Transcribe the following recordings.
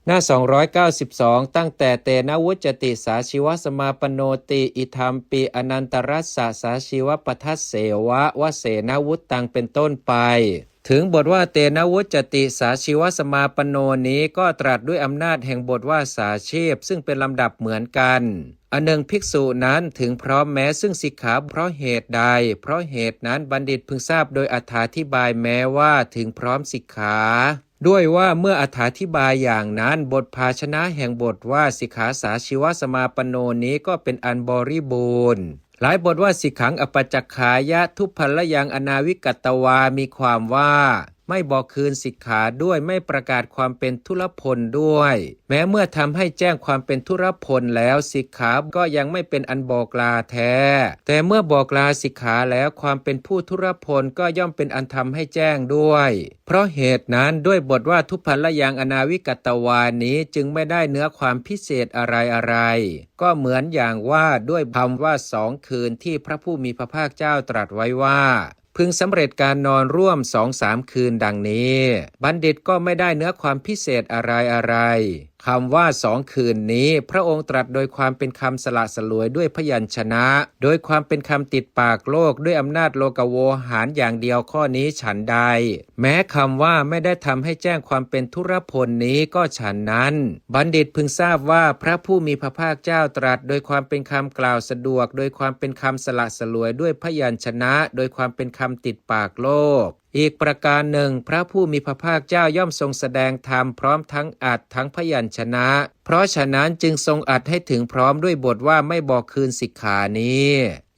หน้า292ตั้งแต่เตนะวุจติสาชีวสมาปโนติอิธรรมปีอนันตรัสสะสาชีวปทัสเสวะวเสนวุตตังเป็นต้นไปถึงบทว่าเตนะวุจติสาชีวสมาปโนนี้ก็ตรัสด้วยอำนาจแห่งบทว่าสาชีพซึ่งเป็นลำดับเหมือนกันอันหนึ่งภิกษุนั้นถึงพร้อมแม้ซึ่งสิกขาเพราะเหตุใดเพราะเหตุนั้นบัณฑิตพึงทราบโดยอธิบายแม้ว่าถึงพร้อมสิกขาด้วยว่าเมื่ออธิบายอย่างนั้นบทภาชนะแห่งบทว่าสิกขาสาชีวสมาปโนนี้ก็เป็นอันบริบูรณ์หลายบทว่าสิกขังอปัจจขายะทุพพลยังอนาวิกัตตวามีความว่าไม่บอกคืนสิกขาด้วยไม่ประกาศความเป็นทุรพลด้วยแม้เมื่อทำให้แจ้งความเป็นทุรพลแล้วสิกขาก็ยังไม่เป็นอันบอกลาแท้แต่เมื่อบอกลาสิกขาแล้วความเป็นผู้ทุรพลก็ย่อมเป็นอันทำให้แจ้งด้วยเพราะเหตุนั้นด้วยบทว่าทุพพลยังอนาวิกัตตวานี้จึงไม่ได้เนื้อความพิเศษอะไรก็เหมือนอย่างว่าด้วยคำว่า2 คืนที่พระผู้มีพระภาคเจ้าตรัสไว้ว่าพึงสำเร็จการนอนร่วม2-3 คืนดังนี้บัณฑิตก็ไม่ได้เนื้อความพิเศษอะไรคำว่า2 คืนนี้พระองค์ตรัสโดยความเป็นคำสละสลวยด้วยพยัญชนะโดยความเป็นคำติดปากโลกด้วยอำนาจโลกโวหารอย่างเดียวข้อนี้ฉันใดแม้คำว่าไม่ได้ทำให้แจ้งความเป็นทุรพลนี้ก็ฉันนั้นบัณฑิตพึงทราบว่าพระผู้มีพระภาคเจ้าตรัสโดยความเป็นคำกล่าวสะดวกโดยความเป็นคำสละสลวยด้วยพยัญชนะโดยความเป็นคำติดปากโลกอีกประการหนึ่งพระผู้มีพระภาคเจ้าย่อมทรงแสดงธรรมพร้อมทั้งอัดทั้งพยัญชนะเพราะฉะนั้นจึงทรงอัดให้ถึงพร้อมด้วยบทว่าไม่บอกคืนสิกขานี้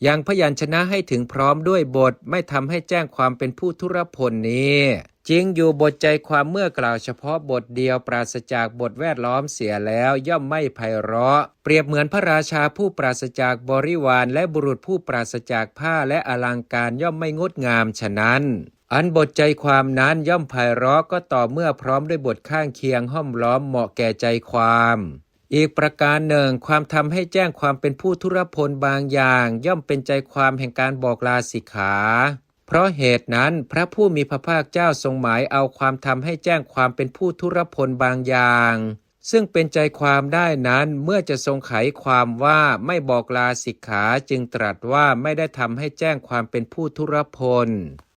ยังพยัญชนะให้ถึงพร้อมด้วยบทไม่ทำให้แจ้งความเป็นผู้ทุรพลนี้จริงอยู่บทใจความเมื่อกล่าวเฉพาะบทเดียวปราศจากบทแวดล้อมเสียแล้วย่อมไม่ไพเราะเปรียบเหมือนพระราชาผู้ปราศจากบริวารและบุรุษผู้ปราศจากผ้าและอลังการย่อมไม่งดงามฉะนั้นอันบทใจความนั้นย่อมไพเราะก็ต่อเมื่อพร้อมด้วยบทข้างเคียงห้อมล้อมเหมาะแก่ใจความอีกประการหนึ่งความทำให้แจ้งความเป็นผู้ทุรพลบางอย่างย่อมเป็นใจความแห่งการบอกลาสิกขาเพราะเหตุนั้นพระผู้มีพระภาคเจ้าทรงหมายเอาความทำให้แจ้งความเป็นผู้ทุรพลบางอย่างซึ่งเป็นใจความได้นั้นเมื่อจะทรงไขความว่าไม่บอกลาสิกขาจึงตรัสว่าไม่ได้ทำให้แจ้งความเป็นผู้ทุรพล